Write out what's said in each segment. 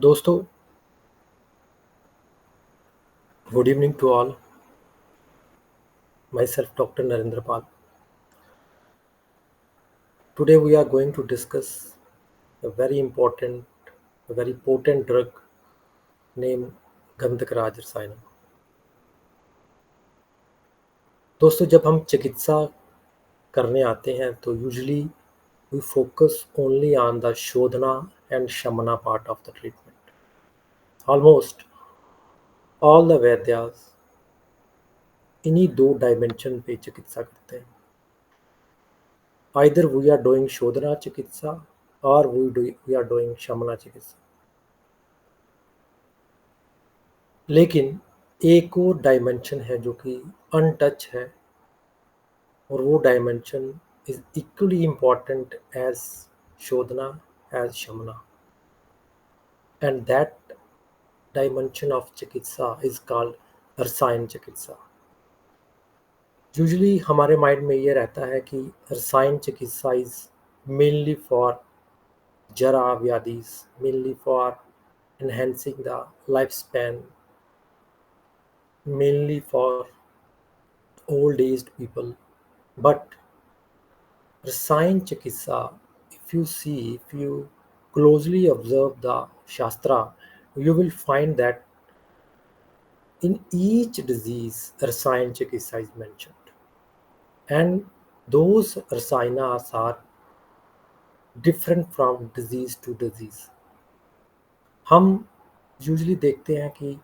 दोस्तों, good evening to all. Myself, Dr. Narendra Pal. Today we are going to discuss a very important, a very potent drug named गंधकराज रसायन। दोस्तों, जब हम चिकित्सा करने आते हैं तो usually we focus only on the shodhana and shamana part of the treatment. Almost all the vaidyas इन्हीं दो डायमेंशन पे चिकित्सा करते हैं। Either we are doing शोधना चिकित्सा और we are doing शमना चिकित्सा। लेकिन एक और डायमेंशन है जो कि अनटच है, और वो dimension is equally important as shodhana, as shamana, and that dimension of chikitsa is called rasayana chikitsa. Usually हमारे माइंड में ये रहता है कि रसायन chikitsa is mainly for jara vyadhis, mainly for enhancing the lifespan, mainly for old aged people. But Rasayan Chikitsa, if you closely observe the Shastra, you will find that in each disease, Rasayan Chikitsa is mentioned. And those Rasayanas are different from disease to disease. हम usually देखते हैं कि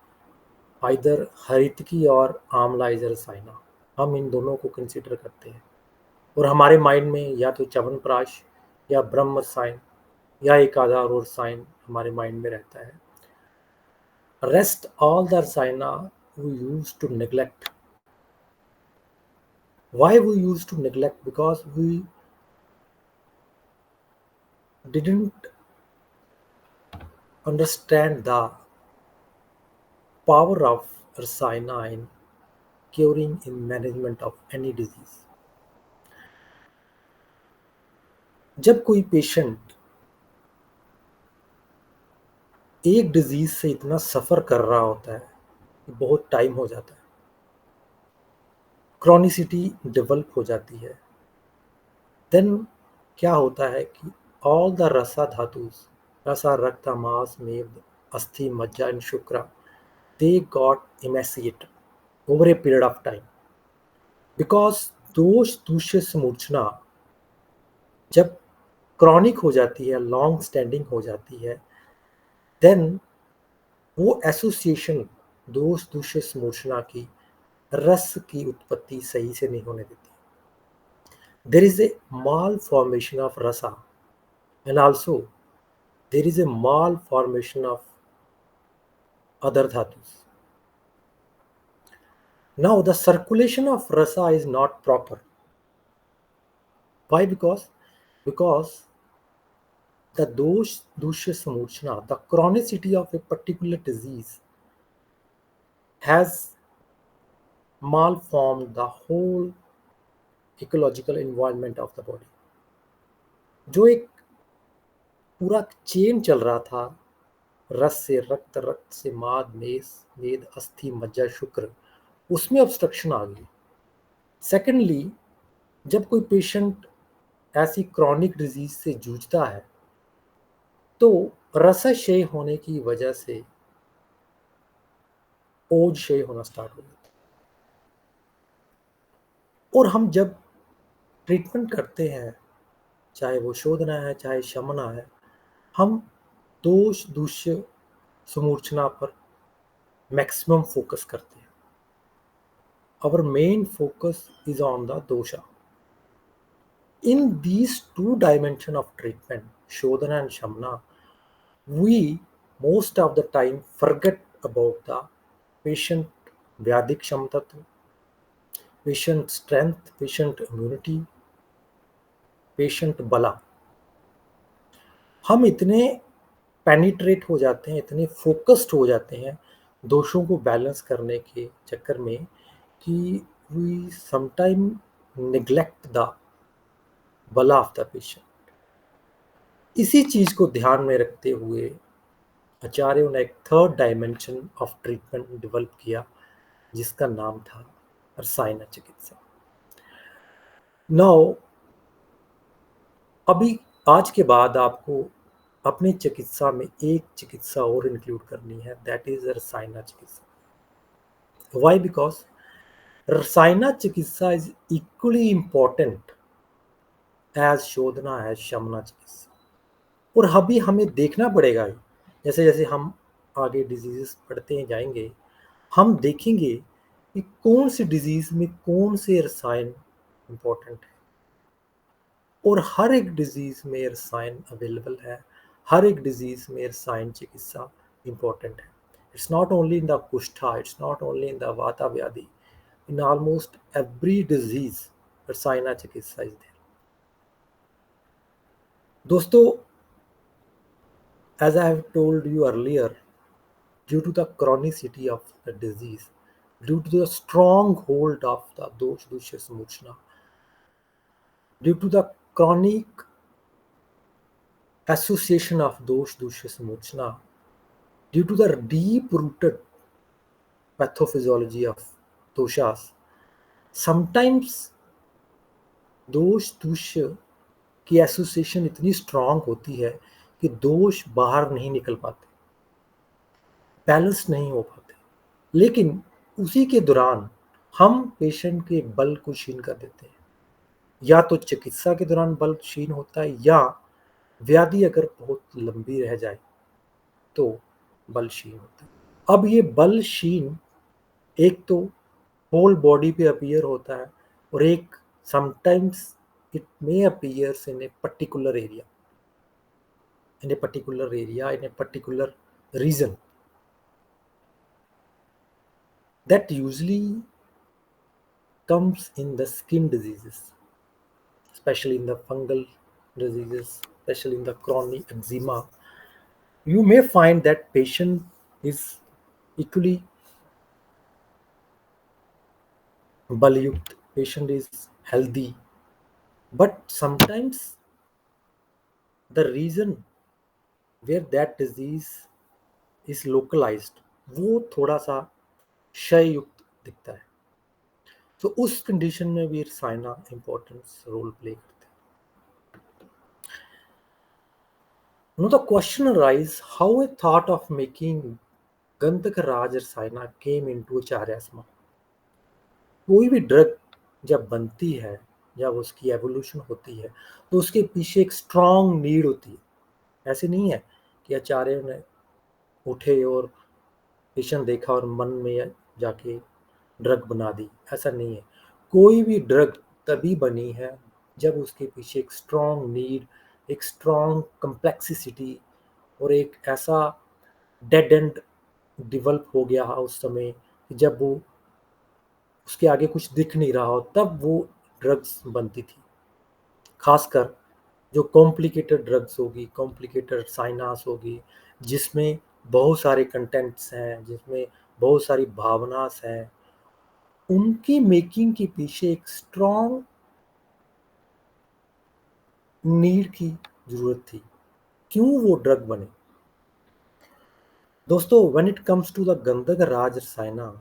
either हरितकी और आंवला is रसायना, हम इन दोनों को consider करते हैं, और हमारे माइंड में या तो च्यवनप्राश या ब्रह्म रसायन या एक आधा और रसायन हमारे माइंड में रहता है। Rest all the rasayana we used to neglect. Why we used to neglect? Because we didn't understand the power of rasayana in curing, in management of any disease. जब कोई पेशेंट एक डिजीज से इतना सफर कर रहा होता है कि बहुत टाइम हो जाता है, क्रॉनिसिटी डेवलप हो जाती है, देन क्या होता है कि ऑल द रसा धातुस, रसा, रक्त, मांस, मेद, अस्थि, मज्जा एंड शुक्र, they got emaciated over a period of time, because दोष दूष्य समूर्छना जब क्रॉनिक हो जाती है, लॉन्ग स्टैंडिंग हो जाती है, देन वो एसोसिएशन दोष दूष्य समूर्छना की रस की उत्पत्ति सही से नहीं होने देती। There is a malformation of rasa, and also there is a malformation of other dhatus. Now the circulation of rasa is not proper. Why? Because the dosh dushya samurchana, the chronicity of a particular disease has malformed the whole ecological environment of the body. जो एक पूरा chain चल रहा था, रस से रक्त, रक्त से माद, मेद, अस्थि, मज्जा, शुक्र, उसमें ऑब्स्ट्रक्शन आ गई। सेकेंडली, जब कोई पेशेंट ऐसी क्रॉनिक डिजीज से जूझता है तो रसक्षय होने की वजह से ओजक्षय होना स्टार्ट हो जाता है। और हम जब ट्रीटमेंट करते हैं, चाहे वो शोधना है चाहे शमना है, हम दोष दूष्य समूर्छना पर मैक्सिमम फोकस करते हैं। Our main focus is on the dosha. In these two dimensions of treatment, Shodhana and Shamana, we most of the time forget about the patient Vyadik Shamtatva, patient strength, patient immunity, patient bala. हम इतने penetrate हो जाते हैं, इतने focused हो जाते हैं दोषों को बैलेंस करने के चक्कर में कि we sometime neglect the bala of the patient. इसी चीज को ध्यान में रखते हुए आचार्यों ने एक third dimension of treatment develop किया जिसका नाम था रसायन चिकित्सा। नाउ अभी आज के बाद आपको अपनी चिकित्सा में एक चिकित्सा और इंक्लूड करनी है, दैट इज रसायन चिकित्सा। Y? Because rasayan chikitsa is equally important as shodhana as shamana chikitsa. और अभी हमें देखना पड़ेगा ही, जैसे जैसे हम आगे डिजीजेस पढ़ते जाएंगे, हम देखेंगे कि कौन सी डिजीज में कौन से रसायन इंपॉर्टेंट है। और हर एक डिजीज में रसायन अवेलेबल है, हर एक डिजीज में रसायन चिकित्सा इंपॉर्टेंट है। It's not only in the kushtha, it's not only in the vata vyadhi, in almost every disease rasayan chikitsa is there. दोस्तों, as I have told you earlier, due to the chronicity of the disease, due to the strong hold of the dosh dusha samuchna, due to the chronic association of dosh dusha samuchna, due to the deep rooted pathophysiology of doshas, sometimes दोष दूष्य की association इतनी strong होती है कि दोष बाहर नहीं निकल पाते, बैलेंस नहीं हो पाते। लेकिन उसी के दौरान हम पेशेंट के बल को क्षीण कर देते हैं। या तो चिकित्सा के दौरान बल क्षीण होता है, या व्याधि अगर बहुत लंबी रह जाए तो बल क्षीण होता है। अब ये बल क्षीण एक तो होल बॉडी पे अपीयर होता है, और एक sometimes it may appears in a particular area, in a particular area, in a particular region, that usually comes in the skin diseases, especially in the fungal diseases, especially in the chronic eczema. You may find that patient is equally balyukt, patient is healthy, but sometimes the reason where that disease is localized वो थोड़ा सा क्षय युक्त दिखता है। तो उस condition में भी रसायना इंपॉर्टेंस रोल प्ले करते हैं। Now the question arises how a thought of making गंधक राज रसायना came into आचार्य's mind। कोई भी ड्रग जब बनती है, जब उसकी एवोल्यूशन होती है, तो उसके पीछे एक स्ट्रांग नीड होती है। ऐसे नहीं है कि आचार्य ने उठे और पेशेंट देखा और मन में जाके ड्रग बना दी, ऐसा नहीं है। कोई भी ड्रग तभी बनी है जब उसके पीछे एक स्ट्रांग नीड, एक स्ट्रांग कम्प्लेक्सिसिटी और एक ऐसा डेड एंड डेवलप हो गया उस समय कि जब वो उसके आगे कुछ दिख नहीं रहा हो, तब वो ड्रग्स बनती थी। खासकर जो कॉम्प्लिकेटेड ड्रग्स होगी, कॉम्प्लिकेटेड साइनास होगी, जिसमें बहुत सारे कंटेंट्स हैं, जिसमें बहुत सारी भावनास हैं, उनकी मेकिंग के पीछे एक स्ट्रॉन्ग नीड की जरूरत थी। क्यों वो ड्रग बने? दोस्तों, when it comes to the gandhak raj रसायना,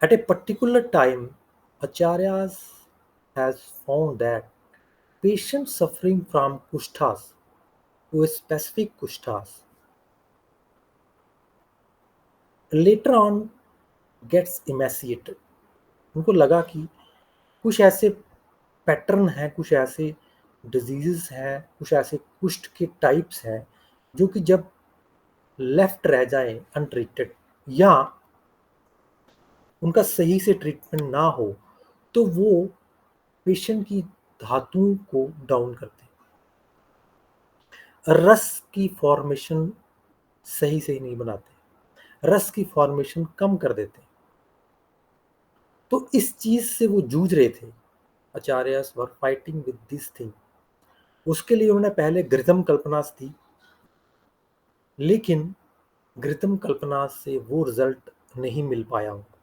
at a particular time, acharyas has found that patients suffering from kushthas, to a specific kushthas, later on gets emaciated। उनको लगा कि कुछ ऐसे पैटर्न हैं, कुछ ऐसे डिजीजेस हैं, कुछ ऐसे कुष्ठ के टाइप्स हैं जो कि जब लेफ्ट रह जाए अनट्रीटेड, या उनका सही से ट्रीटमेंट ना हो, तो वो पेशेंट की धातुओं को डाउन करते हैं, रस की फॉर्मेशन सही से नहीं बनाते, रस की फॉर्मेशन कम कर देते हैं। तो इस चीज से वो जूझ रहे थे। Acharyas were fighting with this thing. उसके लिए उन्होंने पहले घृतम कल्पनास दी, लेकिन घृतम कल्पनास से वो रिजल्ट नहीं मिल पाया उनको।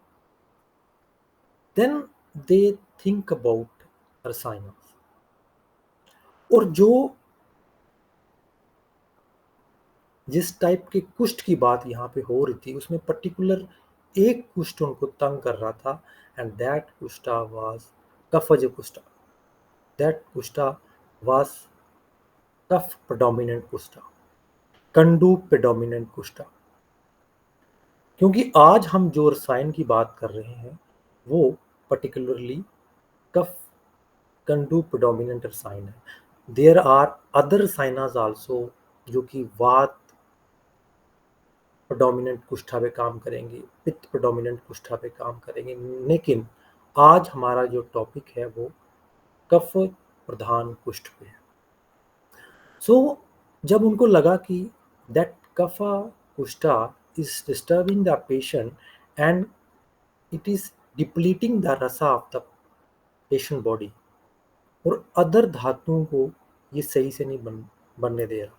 देन दे थिंक अबाउट रसायन। और जो जिस टाइप के कुष्ठ की बात यहाँ पे हो रही थी उसमें पर्टिकुलर एक कुष्ठ उनको तंग कर रहा था, and that kushtha was kaphaj kushtha, that kushtha was kapha predominant kushtha, kandu predominant kushtha. क्योंकि आज हम जो रसायन की बात कर रहे हैं वो पर्टिकुलरली कफ कंडू predominant रसायन है। देयर आर अदर रसायनाज आल्सो जो कि वात प्रोडोमिनेंट कुष्ठा पे काम करेंगे, पित्त प्रोडोमिनेंट कुष्ठा पे काम करेंगे, लेकिन आज हमारा जो टॉपिक है वो कफ प्रधान कुष्ठ पे है। सो जब उनको लगा कि that kapha kushtha is disturbing the patient and it is depleting the rasa of the patient body, और अदर धातुओं को ये सही से नहीं बनने दे रहा,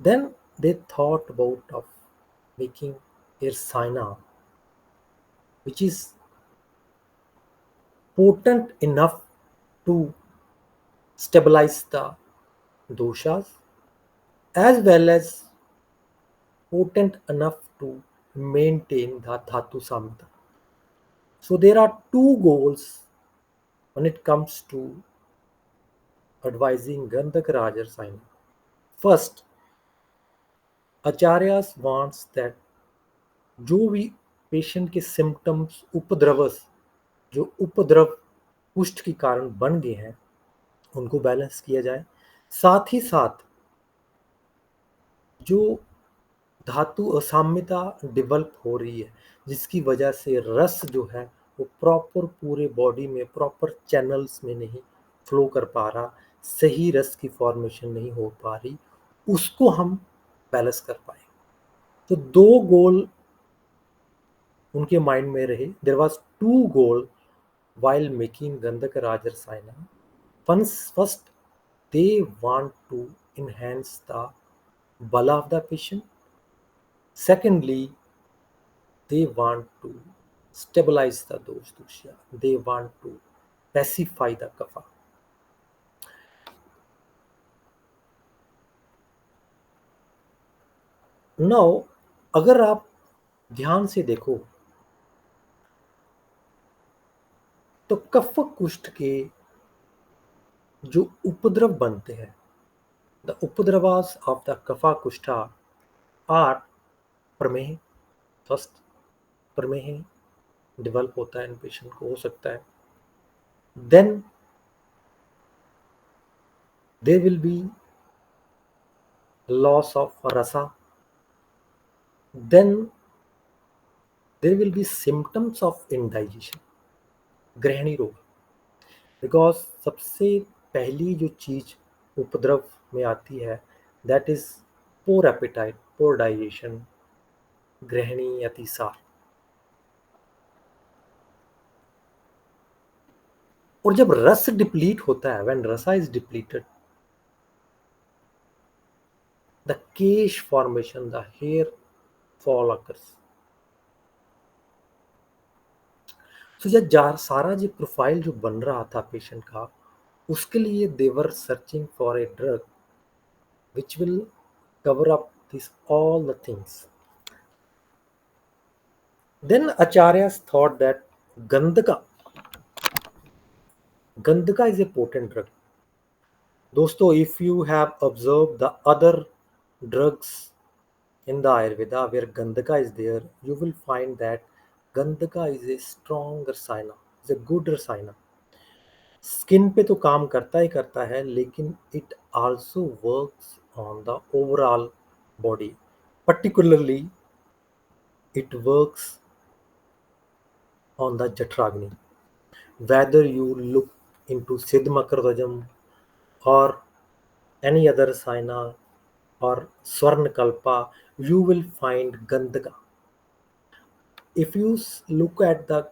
then they thought about of making rasayana which is potent enough to stabilize the doshas as well as potent enough to maintain the dhatu samhita. So there are two goals when it comes to advising Gandhak Raj Rasayana. First, Acharyas wants that जो भी patient के symptoms उपद्रवस जो उपद्रव कुष्ठ के कारण बन गए हैं उनको बैलेंस किया जाए, साथ ही साथ जो धातु असाम्यता डेवलप हो रही है जिसकी वजह से रस जो है वो प्रॉपर पूरे बॉडी में प्रॉपर चैनल्स में नहीं फ्लो कर पा रहा, सही रस की फॉर्मेशन नहीं हो पा रही, उसको हम बैलेंस कर पाए। तो दो गोल उनके माइंड में रहे। There was two goal while making Gandhaka Raj Rasayana. First, they want to enhance the bala of the patient. Secondly, they want to stabilize the dosha. They want to pacify the kapha. Now, अगर आप ध्यान से देखो तो कफ कुष्ठ के जो उपद्रव बनते हैं, the upadravas of the kapha kushtha are prameha. First, prameha develop होता है इन पेशेंट को, हो सकता है। Then there will be loss of rasa. Then there will be symptoms of indigestion, ग्रहणी रोग। बिकॉज सबसे पहली जो चीज उपद्रव में आती है that is poor appetite, poor digestion, grahani atisar. और जब रस डिप्लीट होता है, when rasa is depleted, the kesh formation, the hair fall occurs. तो यह सारा जो प्रोफाइल जो बन रहा था पेशेंट का, उसके लिए they were searching for a drug which will cover up this all the things. Then acharyas thought that gandhaka gandhaka is a potent drug. दोस्तों, if you have observe the other drugs in the Ayurveda where Gandhaka is there, you will find that Gandhaka is a strong rasayana, is a good rasayana. Skin पे तो काम करता ही करता है, लेकिन it also works on the overall body, particularly it works on the Jatragni. Whether you look into Siddhmakardajam or any other rasayana or Swarnakalpa, you will find Gandhaka. If you look at the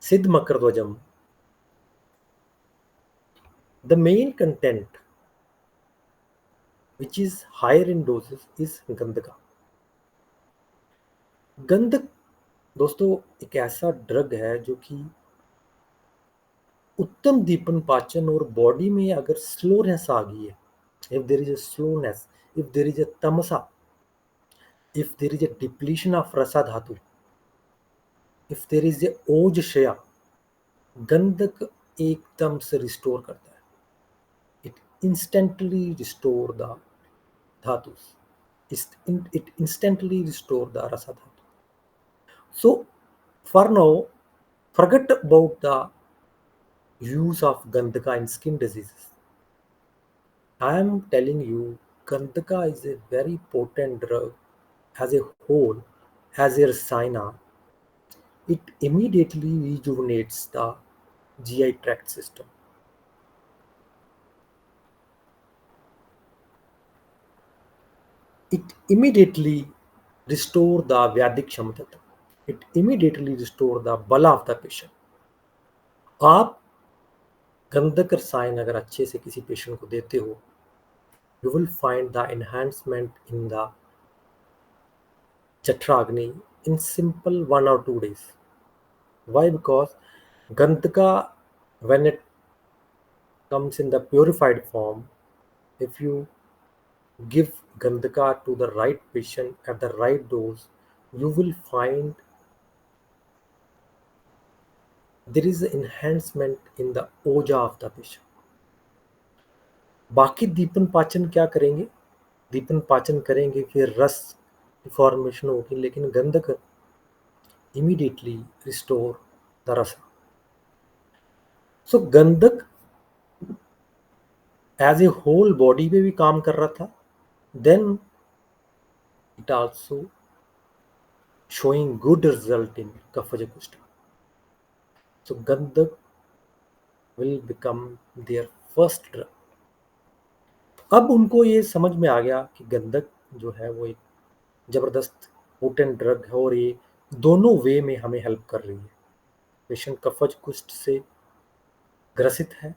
Siddhmakardajam, the main content which is higher in doses is गंधका। गंधक दोस्तों एक ऐसा drug है जो कि उत्तम दीपन पाचन, और बॉडी में अगर स्लोनेस आ गई है, if there is a slowness, if there is a tamasa, if there is a depletion of rasa dhatu, if there is a oj shaya, गंधक एकदम से रिस्टोर करता है. It instantly restore the dhatus. It instantly restore the rasa dhatu. So for now, forget about the use of gandhaka in skin diseases. I am telling you, gandhaka is a very potent drug as a whole, as a rasina. It immediately rejuvenates the GI tract system. It immediately restore the Vyadik Kshamata. It immediately restore the bala of the patient. आप गंधक रसायन अगर अच्छे से किसी patient को देते हो, you will find the enhancement in the Jatragni in simple 1 or 2 days. Why? Because Gandhaka, when it comes in the purified form, if you give Gandhaka to the right patient at the right dose, you will find there is an enhancement in the oja of the patient. बाकी दीपन पाचन क्या करेंगे? दीपन पाचन करेंगे, फिर रस deformation होगी, लेकिन गंधक इमीडिएटली रिस्टोर द रस. सो गंधक एज ए होल बॉडी पे भी काम कर रहा था. Then it also showing good result in Kafaja Kushta. So Gandhak will become their first drug. अब उनको ये समझ में आ गया कि गंधक जो है वो एक जबरदस्त पोटेंट ड्रग है और ये दोनों वे में हमें हेल्प कर रही है. पेशेंट कफज कुष्ठ से ग्रसित है,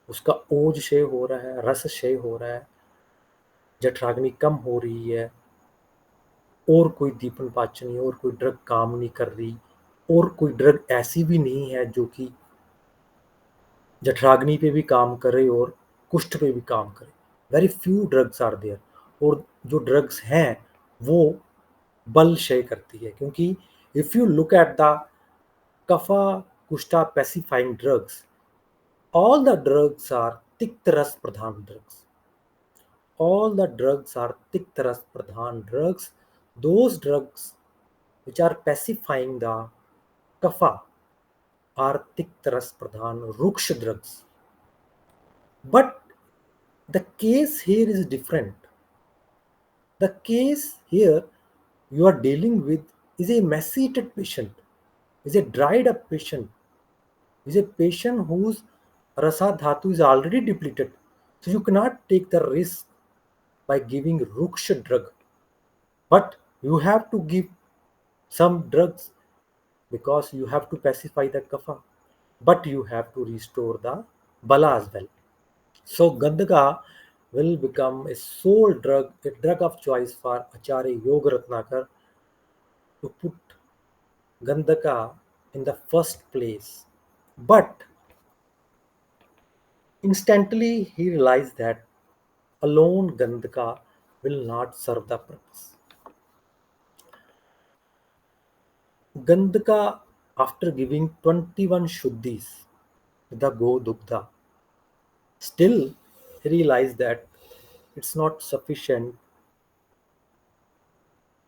उसका ओज क्षय हो रहा है, रस क्षय हो रहा है, जठराग्नि कम हो रही है, और कोई दीपन पाचनी और कोई ड्रग काम नहीं कर रही, और कोई ड्रग ऐसी भी नहीं है जो कि जठराग्नि पे भी काम करे और कुष्ठ पे भी काम करे. Very few drugs are there. और जो ड्रग्स हैं वो बल क्षय करती है, क्योंकि if you look at the kapha kushtha pacifying drugs, all the drugs are tiktaras pradhan drugs. All the drugs are tiktaras pradhan drugs. Those drugs which are pacifying the kapha are tiktaras pradhan ruksha drugs. But the case here is different. The case here you are dealing with is a emaciated patient, is a dried up patient, is a patient whose rasa dhatu is already depleted. So you cannot take the risk by giving ruksha drug. But you have to give some drugs because you have to pacify the kapha. But you have to restore the bala as well. So Gandhaka will become a sole drug, a drug of choice for Acharya Yoga Ratnakar to put Gandhaka in the first place. But instantly he realized that alone Gandhaka will not serve the purpose. Gandhaka, after giving 21 Shuddhis with the Go Dugdha, still he realized that it's not sufficient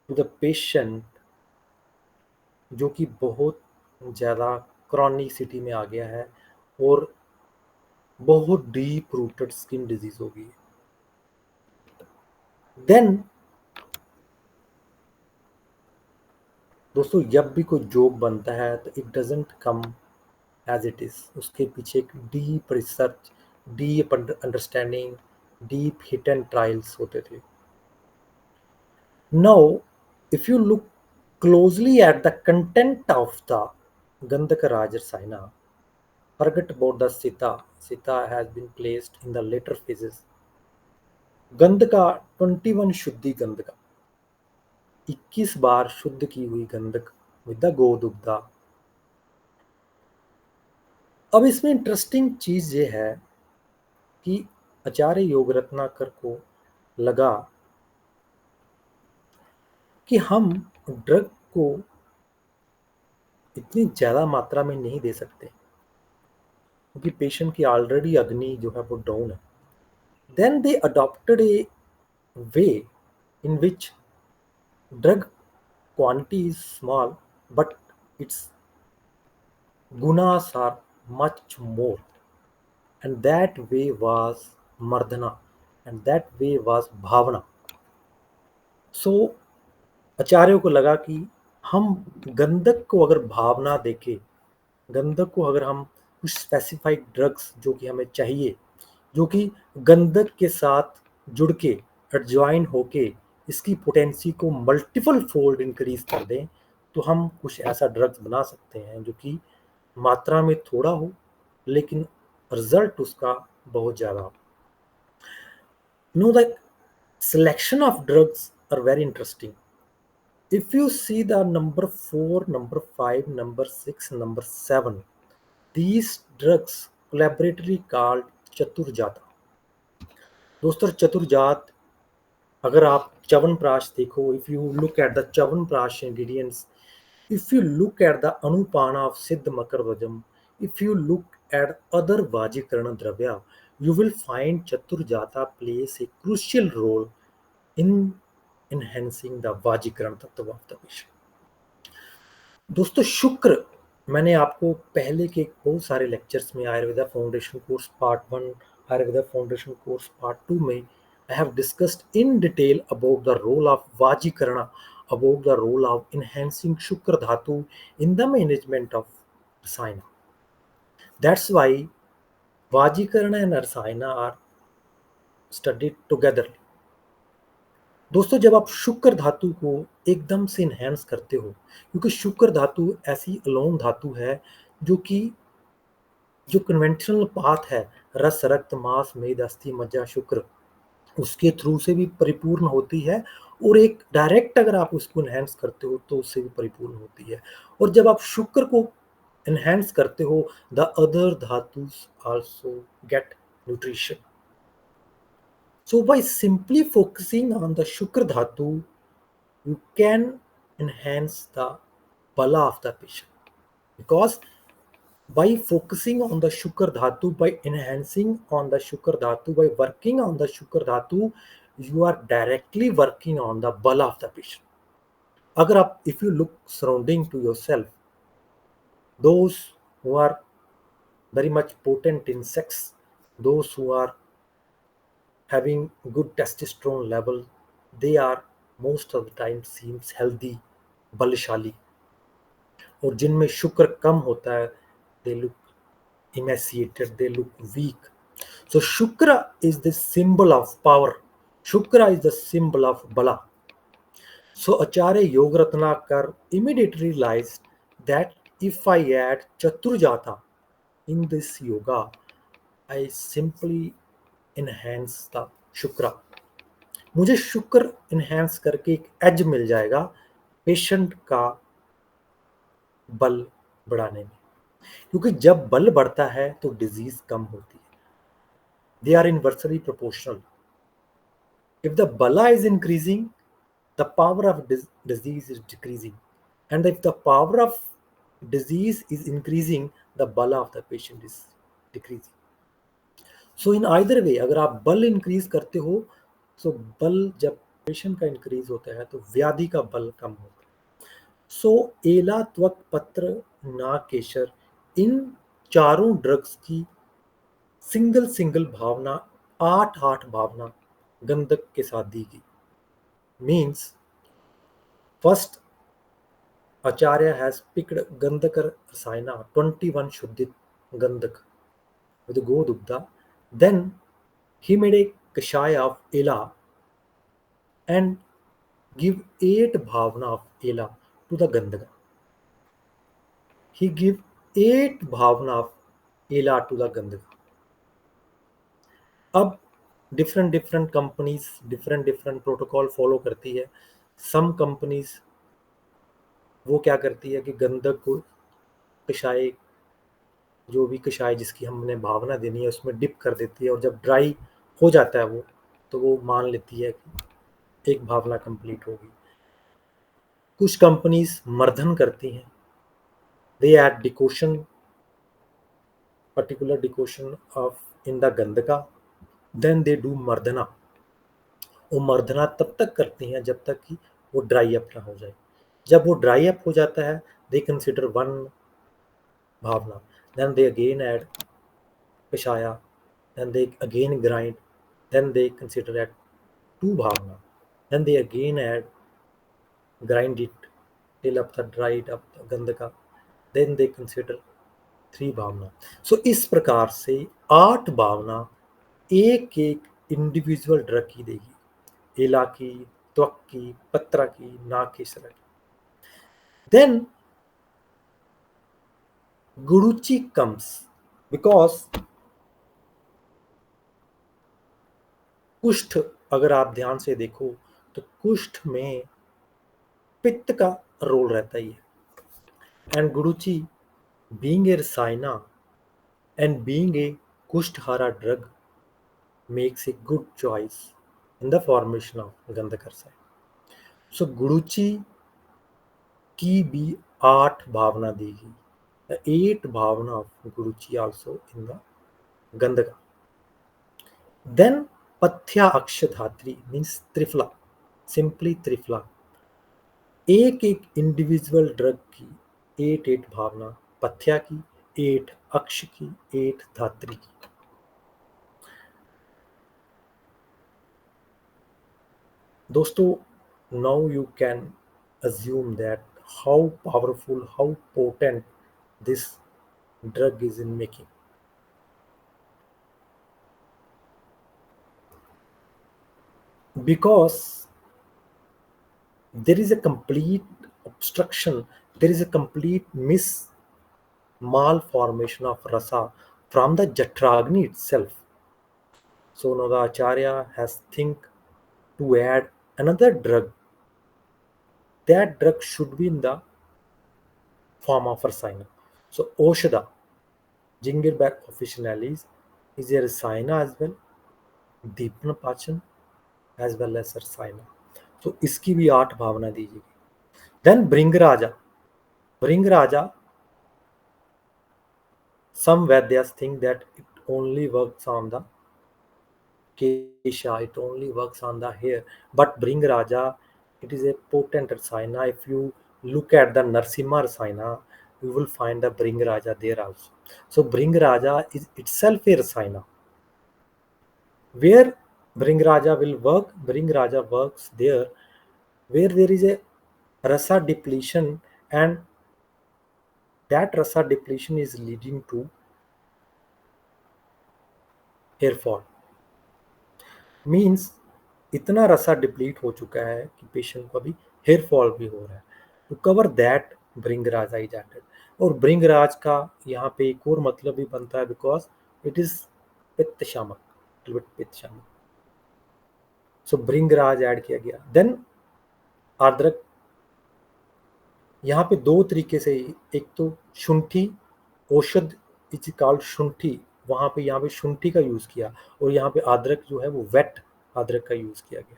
to the patient जो कि बहुत ज़्यादा chronicity में आ गया है और बहुत deep rooted skin disease हो गई है. देन दोस्तों, जब भी कोई जोक बनता है तो it doesn't come as it is. उसके पीछे एक deep research, deep understanding, deep hit and trials होते थे. Now if you look closely at the content of the Gandhaka Raj Rasayana, forget about the Sita. Sita has been placed in the later phases. Gandhaka 21 शुद्धि गंधका, 21 बार शुद्ध की हुई गंधक with the गोदुग्धा. अब इसमें interesting चीज ये है कि आचार्य योग रत्नाकर को लगा कि हम ड्रग को इतनी ज़्यादा मात्रा में नहीं दे सकते क्योंकि पेशेंट की ऑलरेडी अग्नि जो है वो डाउन है. Then they adopted a way in which drug quantity is small but its gunas are much more, and that way was mardana, and that way was bhavana. So आचार्यों को लगा कि हम गंधक को अगर भावना देके, गंधक को अगर हम कुछ स्पेसिफाइड ड्रग्स जो कि हमें चाहिए, जो कि गंधक के साथ जुड़ के एडजॉइन होके इसकी पोटेंसी को मल्टीपल फोल्ड इंक्रीज कर दें, तो हम कुछ ऐसा ड्रग्स बना सकते हैं जो कि मात्रा में थोड़ा हो लेकिन रिजल्ट उसका बहुत ज़्यादा हो. Know the selection of drugs are very interesting. If you see the number 4, number 5, number 6, number 7, these drugs collaboratively called चतुर्जाता. दोस्तों चतुर्जात, अगर आप च्यवनप्राश देखो, if you look at the chyawanprash ingredients, if you look at the anupana of सिद्ध मकरध्वजम, if you look at other Vajikaran Dravya, you will find Chaturjata plays a crucial role in enhancing the Vajikaran Tattva of the patient. दोस्तों शुक्र, मैंने आपको पहले के बहुत सारे lectures में Ayurveda foundation course part 1, Ayurveda foundation course part 2 में I have discussed in detail about the role of vajikaran, about the role of enhancing shukra धातु in the management of rasayana. That's why Vajikarana and Rasayana are studied together. दोस्तों जब आप शुक्र धातु को एकदम से इन्हेंस करते हो, क्योंकि शुक्र धातु ऐसी अलोन धातु है जो कि जो कन्वेंशनल पाथ है, रस रक्त मांस मेद अस्थि मज्जा शुक्र, उसके थ्रू से भी परिपूर्ण होती है, और एक डायरेक्ट अगर आप उसको इन्हेंस करते हो तो उससे भी परिपूर्ण होती है. और जब आप शुक्र को इन्हेंस करते हो, the other dhatus also get nutrition. So by simply focusing on the Shukra Dhatu, you can enhance the Bala of the patient. Because by focusing on the Shukra Dhatu, by enhancing on the Shukra Dhatu, by working on the Shukra Dhatu, you are directly working on the Bala of the patient. अगर आप, if you look surrounding to yourself, those who are very much potent in sex, those who are having good testosterone level, they are most of the time seems healthy, बलशाली. और जिनमें शुक्र कम होता है, they look emaciated, they look weak. So Shukra is the symbol of power. Shukra is the symbol of Bala. So Acharya Yoga Ratnakar immediately realized that if I add Chaturjata in this yoga, I simply enhance the Shukra. मुझे शुक्र enhance करके एक as मिल जाएगा patient का बल बढ़ाने में, क्योंकि जब बल बढ़ता है तो डिजीज कम होती है. They are inversely proportional. If the bala is increasing, the power of disease is decreasing, and if the power of disease is increasing, the bala of the patient is decreasing. So in either way, अगर आप बल increase करते हो, तो बल जब patient का increase होता है तो व्याधि का बल कम होता है. सो एला त्वक पत्र नाकेशर, इन चारों ड्रग्स की सिंगल सिंगल भावना, 8 भावना गंधक के साथ दी गई. Means first acharya has picked gandhak rasayana 21 shuddhit gandhak with Godubda. Then he made a kashaya of Ela and give 8 bhavana of Ela to the Gandhaka. He give 8 bhavana of Ela to the Gandhaka. अब different different companies different different protocol follow करती है. Some companies वो क्या करती है कि गंधक को कषाय, जो भी कषाय जिसकी हमने भावना देनी है उसमें डिप कर देती है, और जब ड्राई हो जाता है वो, तो वो मान लेती है कि एक भावना कंप्लीट होगी. कुछ कंपनीज मर्दन करती हैं, they add decoction, particular decoction of in the gandhaka, then they do mardana. वो मर्दना तब तक करती हैं जब तक कि वो ड्राई अप ना हो जाए। जब वो ड्राई अप हो जाता है, they consider one bhavana, then they again add pishaya, then they again grind, then they consider at two bhavna, then they again add grind it till up the dried up the gandhaka, then they consider three bhavana. So इस प्रकार से 8 भावना एक एक individual drug की देगी, एला की, त्वक की, पत्रा की, नाकेशरा की। देन गुरुचि कम्स, बिकॉज कुष्ठ, अगर आप ध्यान से देखो तो कुष्ठ में पित्त का रोल रहता ही है। And guruchi being a rasayana and being a kushthahara drug makes a good choice in the formation of gandhakarasayana. So guruchi की भी 8 भावना दी गई, the 8 bhavana of guruchi also in the gandhaka. Then pathya akshadhatri means triphala, simply triphala, एक एक इंडिविजुअल ड्रग की 8 भावना, पथ्या की 8, अक्ष की 8, धात्री की। दोस्तों, now you can assume that how powerful, how potent this drug is in making. Because there is a complete obstruction, there is a complete malformation of rasa from the Jatragni itself. So now the Acharya has think to add another drug. That drug should be in the form of Rasayana. So Oshada, Gingerberg officinalis, is a Rasayana as well, Deepna Pachan as well as Rasayana. So इसकी भी 8 भावना दीजिए। Then Bringaraja. Bringaraja, some Vaidyas think that it only works on the Kesha, it only works on the hair. But Bringaraja, it is a potent Rasayana. If you look at the Narsimha Rasayana, you will find the Bringaraja there also. So Bringaraja is itself a Rasayana. Where Bringaraja will work, Bringaraja works there where there is a rasa depletion, and that rasa depletion is leading to hair fall. Means इतना रसा deplete हो चुका है कि patient को अभी hair fall भी हो रहा है। To cover that bhringraj is added. और भृंगराज का यहाँ पे एक और मतलब भी बनता है, बिकॉज इट इज पित्त शामक, पित्त शामक। सो भृंगराज ऐड किया गया। देन आर्द्रक, यहाँ पे 2 तरीके से, एक तो शुंठी, औषध इज कॉल्ड शुंठी, वहां पे यहाँ पे शुंठी का यूज किया, और यहाँ पे आद्रक जो है वो वेट अदरक का यूज किया गया।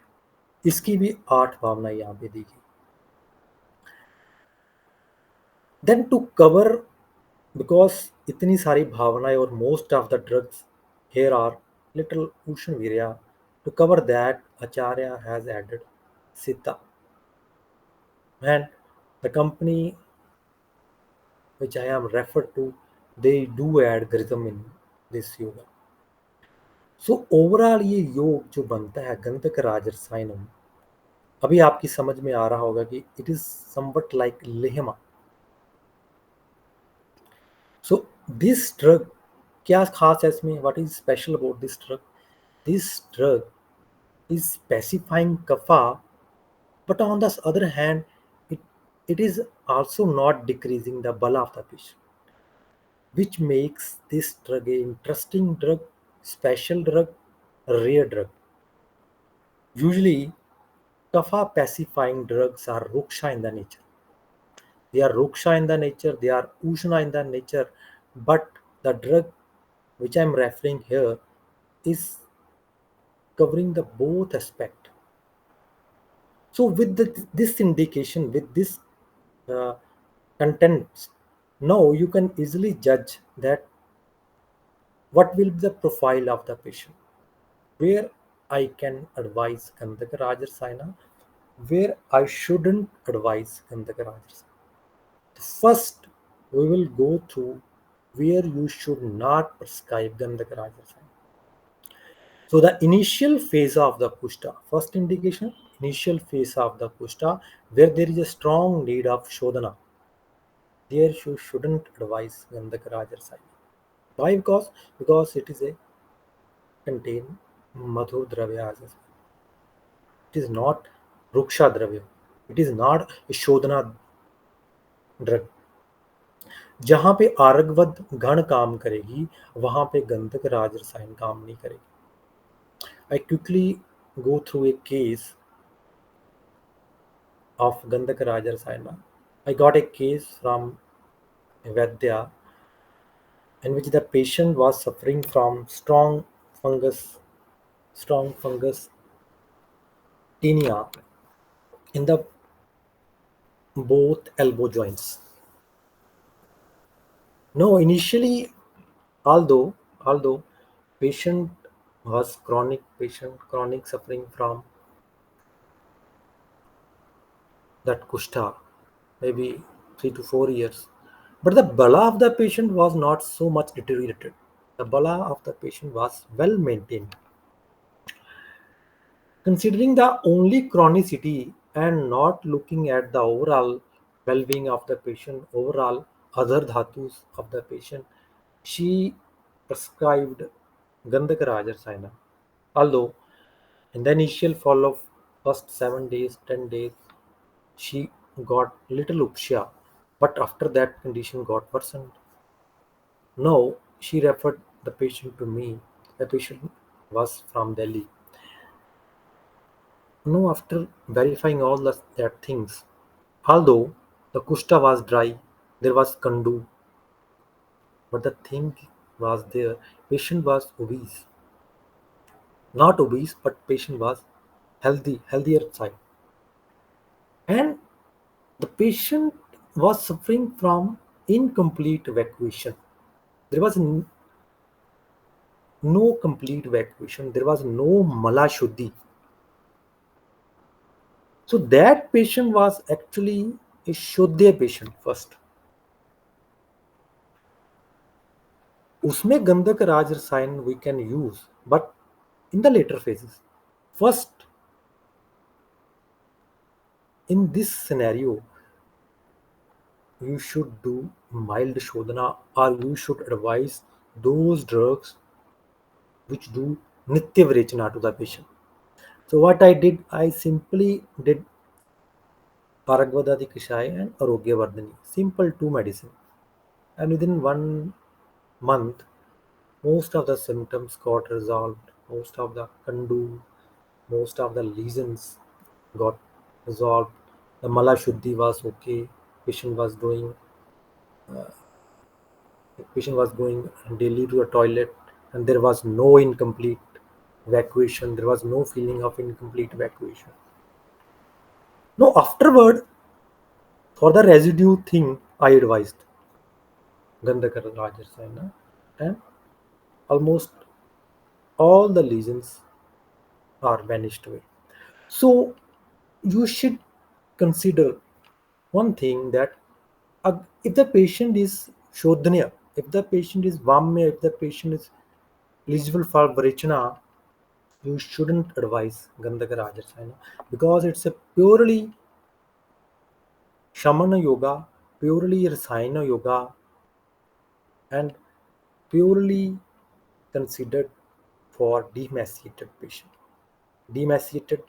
इसकी भी 8 भावना यहाँ पे दी गई। देन टू कवर, बिकॉज इतनी सारी भावनाएं और most of the drugs here are little ushna virya, to cover that acharya has added sita, and the company which I am referred to, they do add घृतम in this yoga. So overall ये योग जो बनता है गंधक राज रसायनम, अभी आपकी समझ में आ रहा होगा कि इट इज समवट लाइक लेहमा। सो दिस ड्रग, क्या खास है इसमें, what is special about this drug? This drug is specifying kapha, but on the other hand it is also not decreasing the bala of the patient, which makes this drug a interesting drug, special drug, rare drug. Usually kapha pacifying drugs are ruksha in the nature. They are ruksha in the nature, they are ushna in the nature, but the drug which I am referring here is covering the both aspect. So with this indication, with this uh, contents, now you can easily judge that what will be the profile of the patient, where I can advise Gandhaka Rajarsayana, where I shouldn't advise Gandhaka Rajarsayana. First, we will go through where you should not prescribe Gandhaka Rajarsayana. So the initial phase of the Kushta, first indication, initial phase of the Kushta, where there is a strong need of Shodhana, there you shouldn't advise Gandhaka Rajarsayana. Why? Because it is a contain Madhu Dravya as well. It is not Ruksha Dravya. It is not a Shodhana drug. जहाँ पे आरगवद घन काम करेगी वहां पे गंधक राज रसायन काम नहीं करेगी. I quickly go through a case of Gandhaka Raja Rasayana. I got a case from Vaidya in which the patient was suffering from strong fungus tinea in the both elbow joints. No, initially, although patient was chronic suffering from that kushta, maybe 3 to 4 years. But the bala of the patient was not so much deteriorated. The bala of the patient was well maintained. Considering the only chronicity and not looking at the overall well-being of the patient, overall other dhatus of the patient, she prescribed Gandhaka Rajarsayana. Although in the initial follow-up, first 7 days, 10 days, she got little upsha, but after that condition got worsened. Now she referred the patient to me. The patient was from Delhi. Now after verifying all that things, although the kushta was dry, there was kandu, but the thing was there. Patient was obese, not obese, but patient was healthier side, and the patient was suffering from incomplete evacuation. There was no complete evacuation. There was no mala shuddhi. So that patient was actually a shodhya patient first. उसमें गंधक राज रसायन we can use, but in the later phases. First, in this scenario, you should do mild shodhana or you should advise those drugs which do nitya virechana to the patient. So what I did, I simply did Paragvadadi Kashaya and Arogya Vardhani. Simple two medicine. And within 1 month, most of the symptoms got resolved. Most of the kandu, most of the lesions got resolved. The mala shuddhi was okay. Patient was doing, patient was going daily to the toilet, and there was no incomplete evacuation. There was no feeling of incomplete evacuation. No, afterward, for the residue thing, I advised Gandhakar Rajarsayana, and almost all the lesions are vanished away. So you should consider one thing that if the patient is Shodhanya, if the patient is Vamya, if the patient is eligible for Varechana, you shouldn't advise Gandhaka Rajarsayana because it's a purely Shamana yoga, purely Rasayana yoga, and purely considered for demaciated patient. Emaciated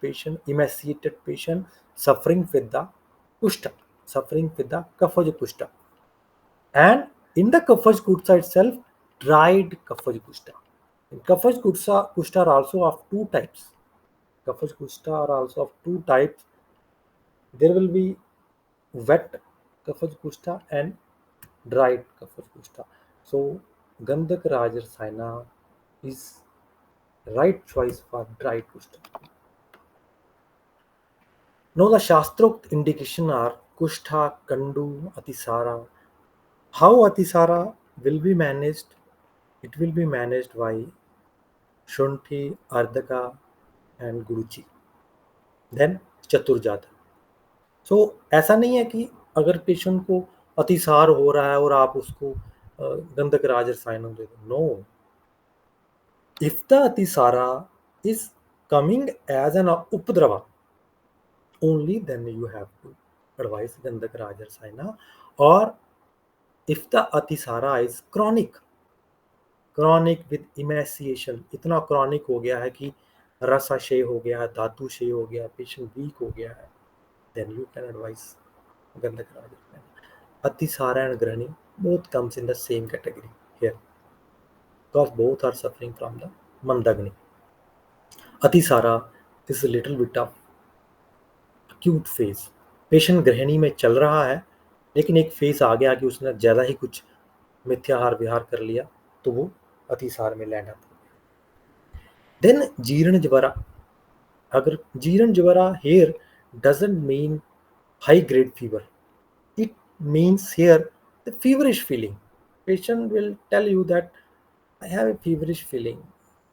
patient suffering with the kushta, suffering with the Kafaja kushta. And in the Kafaj kushta itself, dried Kafaj kushta. In kushta are also of two types. Kafaj kushta are also of two types. There will be wet Kafaj kushta and dried Kafaj kushta. So Gandhak Rajar Saina is right choice for dried kushta. Now the Shastrokt indication are Kushtha, Kandu, Atisara. How Atisara will be managed? It will be managed by Shunthi, Ardhaka and Guruchi. Then Chaturjata. सो ऐसा नहीं है कि अगर patient को अतिसार हो रहा है और आप उसको गंधक राज रसायन दे दो. No, if the atisara is coming as an upadrava, only then you have to advise गंधक राज रसायन. और if the अतिसारा is chronic, chronic with emaciation, इतना chronic हो गया है कि रसाशय हो गया है, धातु क्षय हो गया, पेशेंट वीक हो गया है, then you can advise गंधक राज रसायन. Atisara and Grani both comes in the same category here because both are suffering from the Mandagni. Atisara is a little bit of acute phase. Patient गृहिणी में चल रहा है लेकिन एक फेज आ गया कि उसने ज़्यादा ही कुछ मिथ्याहार विहार कर लिया तो वो अतिसार में लैंड आता है. देन जीर्ण ज्वरा. अगर जीर्ण ज्वरा here doesn't mean high grade fever. It means here the feverish feeling. Patient will tell you that I have a feverish feeling,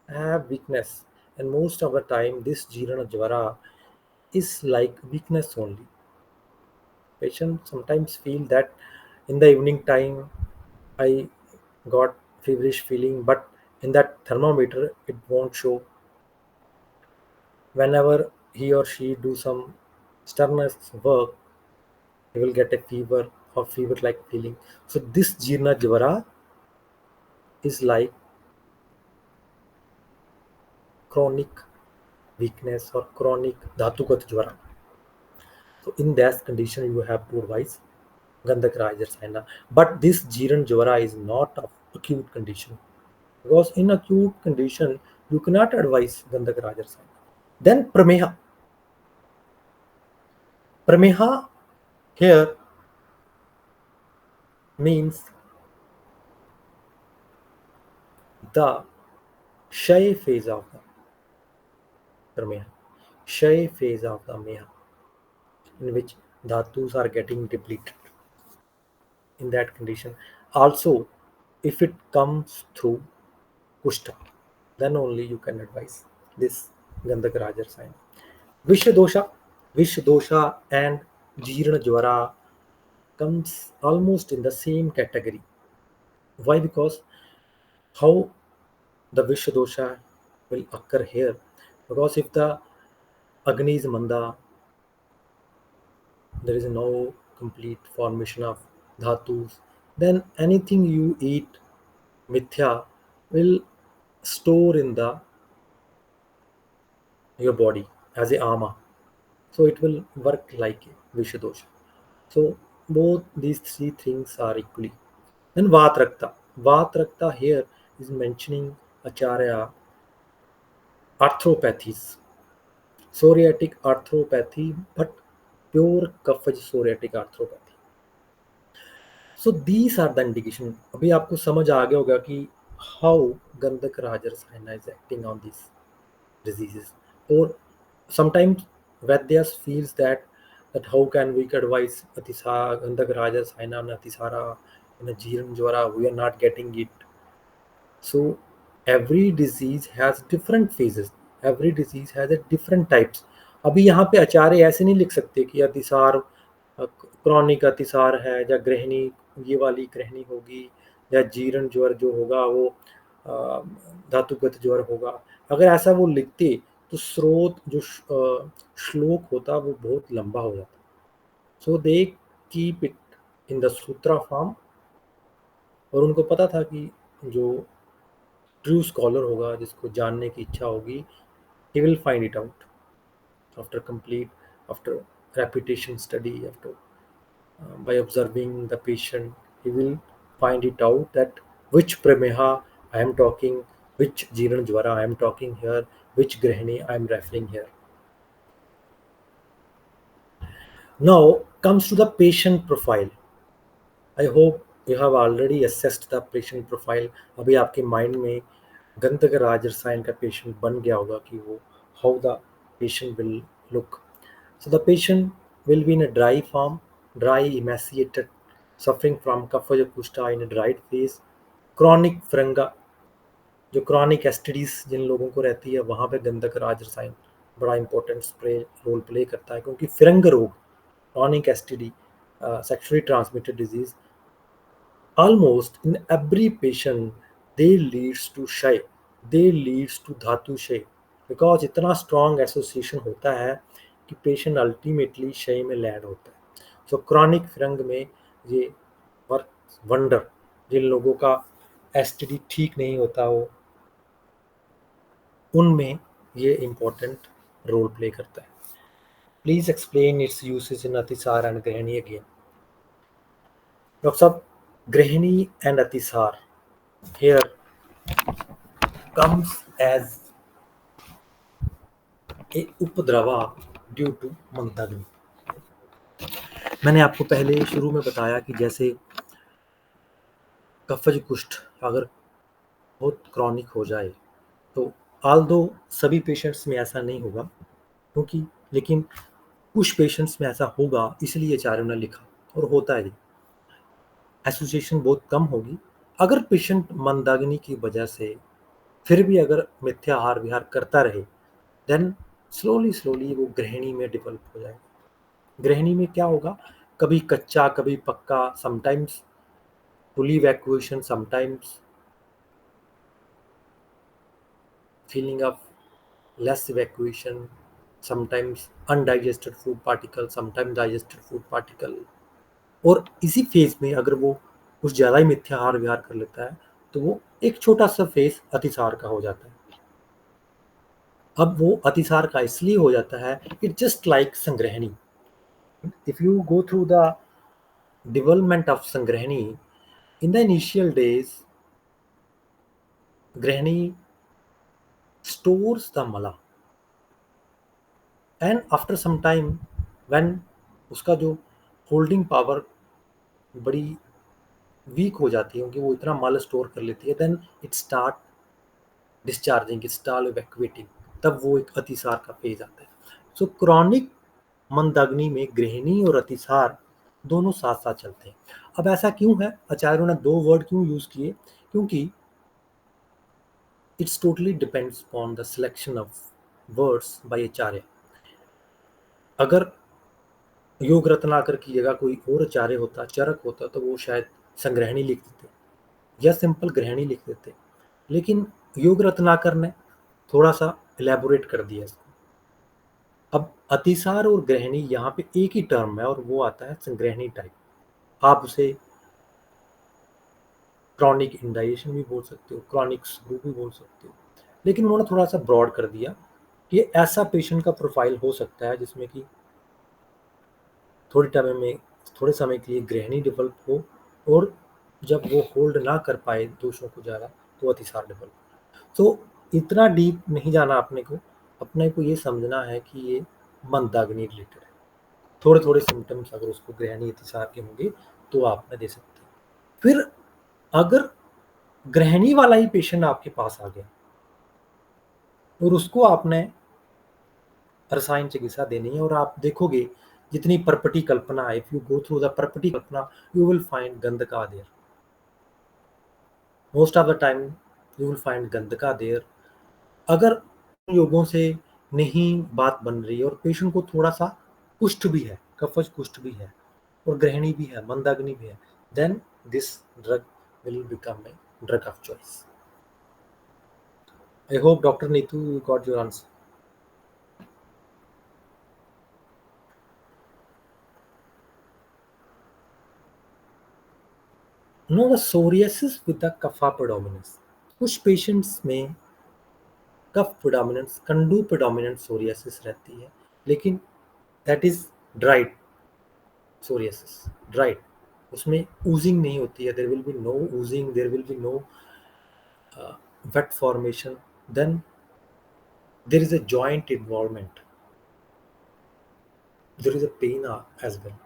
I have weakness, and most of the time this Jirana Jvara is like weakness only. Patient sometimes feel that in the evening time I got feverish feeling, but in that thermometer it won't show. Whenever he or she do some strenuous work, he will get a fever or fever-like feeling. So this Jirna Jvara is like chronic weakness or chronic Dhatukat Jvara. So in that condition, you have to advise Gandhak Rajarasayana. But this Jiran Jvara is not of acute condition because in acute condition you cannot advise Gandhak Rajarasayana. Then Prameha. Prameha here means the Shay phase of the Prameha. Shay phase of the Meha in which dhatus are getting depleted. In that condition, also if it comes through Kushta, then only you can advise this Gandhak Rajar sign. Vish dosha and Jirna Jvara comes almost in the same category. Why? Because how the Vish dosha will occur here? Because if the Agni is Manda, there is no complete formation of dhatus, then anything you eat mithya will store in the your body as a ama. So it will work like a Vishadosha. So both these three things are equally. Then Vatrakta. Vatrakta here is mentioning Acharya arthropathies. Psoriatic arthropathy, but pure कफज psoriatic arthropathy. So these are the indication. अभी आपको समझ आ गया होगा कि how गंधक राज रसायन is acting on these diseases. Or sometimes Vadyas feels that how can we advise Atisara, Gandhak Raja, Saina, and Atisara in a Jiran Jwara, we are not getting it. So every disease has different phases. Every disease has a different types. अभी यहाँ पे आचार्य ऐसे नहीं लिख सकते कि अतिसार chronic अतिसार है या ग्रहणी ये वाली ग्रहणी होगी या जीर्ण ज्वर जो होगा वो धातुगत ज्वर होगा. अगर ऐसा वो लिखते तो स्रोत जो श्लोक होता वो बहुत लंबा हो जाता. So they keep it in the sutra form. और उनको पता था कि जो ट्रू स्कॉलर होगा जिसको जानने की इच्छा होगी he will find it out after repetition study, after by observing the patient he will find it out that which prameha I am talking, which jiran jwara I am talking here, which grahini I am referring here. Now comes to the patient profile. I hope you have already assessed the patient profile. अभी आपके mind में गंधक राज रसायन का patient बन गया होगा कि वो how the patient will look. So the patient will be in a dry form, dry, emaciated, suffering from kapha kuष्ठा in a dried face, chronic pharynga, जो क्रॉनिक एसटीडीज जिन लोगों को रहती है वहाँ पे गंधक राज रसायन बड़ा इंपॉर्टेंट स्प्रे रोल प्ले करता है, क्योंकि फिरंग रोग, chronic STD, sexually transmitted disease, almost in every patient they leads to क्षय, they leads to धातु क्षय, बिकॉज इतना स्ट्रॉन्ग एसोसिएशन होता है कि पेशेंट अल्टीमेटली क्षय में लैंड होता है. सो क्रॉनिक फिरंग में ये वर्क वंडर, जिन लोगों का एसटीडी ठीक नहीं होता हो उनमें ये इम्पोर्टेंट रोल प्ले करता है. Please explain its usage in atisar and grahani again. Doctor साहब, grahani and atisar here comes as a upadrava due to mandagni. मैंने आपको पहले शुरू में बताया कि जैसे कफज कुष्ठ अगर बहुत क्रॉनिक हो जाए तो आल्दो सभी पेशेंट्स में ऐसा नहीं होगा, क्योंकि लेकिन कुछ पेशेंट्स में ऐसा होगा, इसलिए आचार्यों ने लिखा और होता है. एसोसिएशन बहुत कम होगी. अगर पेशेंट मंदाग्नि की वजह से फिर भी अगर मिथ्या आहार विहार करता रहे, देन स्लोली वो गृहिणी में डेवलप हो जाएगा. गृहिणी में क्या होगा, कभी कच्चा कभी पक्का, sometimes fully evacuation, sometimes feeling of less evacuation, sometimes undigested food particle, sometimes digested food particle. और इसी फेज में अगर वो कुछ ज़्यादा ही मिथ्या आहार विहार कर लेता है तो वो एक छोटा सा फेज अतिसार का हो जाता है. अब वो अतिसार का इसलिए हो जाता है, it just like sangrahani. If you go through the development of Sangrahini, in the initial days, Grahini stores the mala, and after some time, when उसका जो होल्डिंग पावर बड़ी वीक हो जाती है, क्योंकि वो इतना मल स्टोर कर लेती है, then it start discharging, it start evacuating, तब वो एक अतिसार का फेज आता है. सो क्रॉनिक मंदाग्नि में गृहिणी और अतिसार दोनों साथ साथ चलते हैं. अब ऐसा क्यों है, आचार्यों ने दो वर्ड क्यों यूज किए, क्योंकि it's totally depends upon the selection of words by आचार्य. अगर योग रत्नाकर की जगह कोई और आचार्य होता, चरक होता, तो वो शायद संग्रहणी लिख देते या सिंपल ग्रहणी लिख देते, लेकिन योग रत्नाकर ने थोड़ा सा इलेबोरेट कर दिया इसको. अब अतिसार और ग्रहणी यहाँ पे एक ही टर्म है और वो आता है संग्रहणी टाइप. आप उसे क्रॉनिक इंडाइजेशन भी बोल सकते हो, क्रॉनिक ग्रुप भी बोल सकते हो, लेकिन उन्होंने थोड़ा सा ब्रॉड कर दिया कि ऐसा पेशेंट का प्रोफाइल हो सकता है जिसमें कि थोड़े समय के लिए ग्रहणी डेवलप हो, और जब वो होल्ड ना कर पाए दोषों को ज़्यादा तो अतिसार डेवलप. तो इतना डीप नहीं जाना अपने को, अपने को ये समझना है कि ये मंदाग्नि रिलेटेड है. थोड़े थोड़े सिम्टम्स अगर उसको ग्रहणी अतिसार के होंगे तो आप में दे सकते हैं. फिर अगर ग्रहणी वाला ही पेशेंट आपके पास आ गया और उसको आपने रसायन चिकित्सा देनी है, और आप देखोगे जितनी परपटी कल्पना है, if you go through the parpati kalpana you will find gandhaka there. Most of the time you will find gandhaka there. अगर योगों से नहीं बात बन रही है और पेशेंट को थोड़ा सा कुष्ठ भी है, कफज कुष्ठ भी है और ग्रहणी भी है, मंदाग्नि भी है, then this drug will become a drug of choice. I hope doctor Neetu you got your answer. No, the psoriasis with the kapha predominance. कुछ पेशेंट्स में कफ प्रेडोमिनेंस, कंडू प्रेडोमिनेंट सोरियासिस रहती है, लेकिन that is dried psoriasis, dried. उसमें oozing नहीं होती है, there will be no oozing, there will be no wet formation, then there is a joint involvement, there is a pain as well,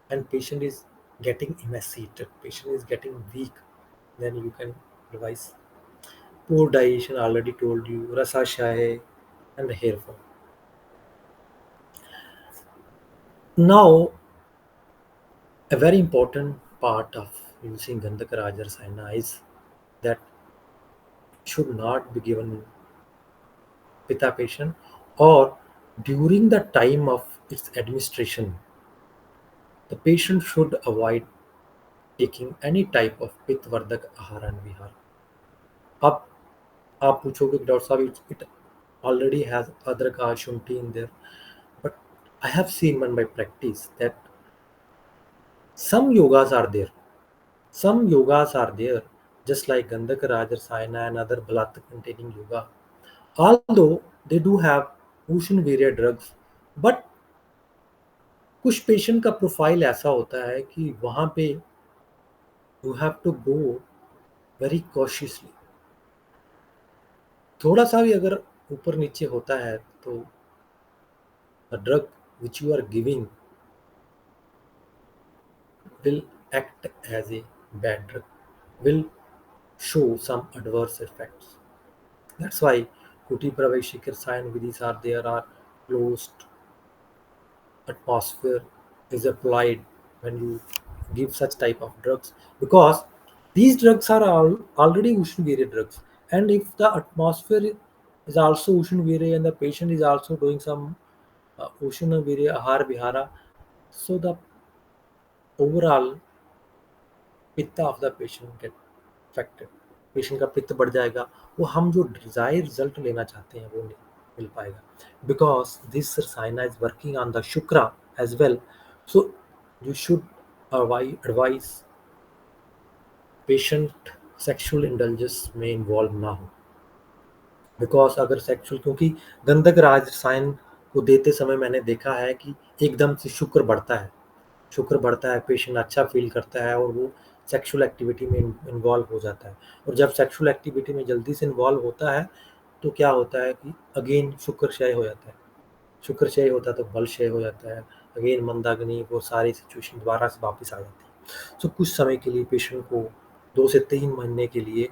and patient is getting emaciated, patient is getting weak, then you can advise poor digestion, already told you, rasa shaye and hair fall. Now, a very important part of using Gandhaka Rajarasayana is that should not be given Pitta patient or during the time of its administration. The patient should avoid taking any type of Pittvardak Ahara and Vihara. अब आप पूछोगे कि doctor साहब it already has Adraka Shunti in there, but I have seen in my practice that some yogas are there. Some yogas are there, just like Gandhaka Rajarasayana and other Balata containing yoga. Although they do have Ushan Virya drugs, but कुछ patient का profile ऐसा होता है कि वहाँ पे you have to go very cautiously. थोड़ा सा भी अगर ऊपर नीचे होता है तो the drug which you are giving will act as a bad drug, will show some adverse effects. That's why Kuti Praveshikar sign vidhis are there, are closed atmosphere is applied when you give such type of drugs, because these drugs are already Ushn drugs, and if the atmosphere is also Ushn and the patient is also doing some Ushn Ahar Vihara, so the overall पित्त of the patient get affected. Patient का पित्त बढ़ जाएगा, वो हम जो Dzire result लेना चाहते हैं वो नहीं मिल पाएगा, because this rasayana is working on the shukra as well. So you should advise patient sexual indulgence में इन्वॉल्व ना हो, बिकॉज अगर सेक्सुअल, क्योंकि गंधक राज रसायन को देते समय मैंने देखा है कि एकदम से शुक्र बढ़ता है, शुक्र बढ़ता है, पेशेंट अच्छा फील करता है और वो सेक्सुअल एक्टिविटी में इन्वॉल्व हो जाता है. और जब सेक्सुअल एक्टिविटी में जल्दी से इन्वॉल्व होता है तो क्या होता है कि अगेन शुक्र क्षय हो जाता है. शुक्र क्षय होता है तो बल क्षय हो जाता है, अगेन मंदाग्नि, वो सारी सिचुएशन दोबारा से वापस आ जाती है. सो कुछ समय के लिए पेशेंट को 2 से 3 महीने के लिए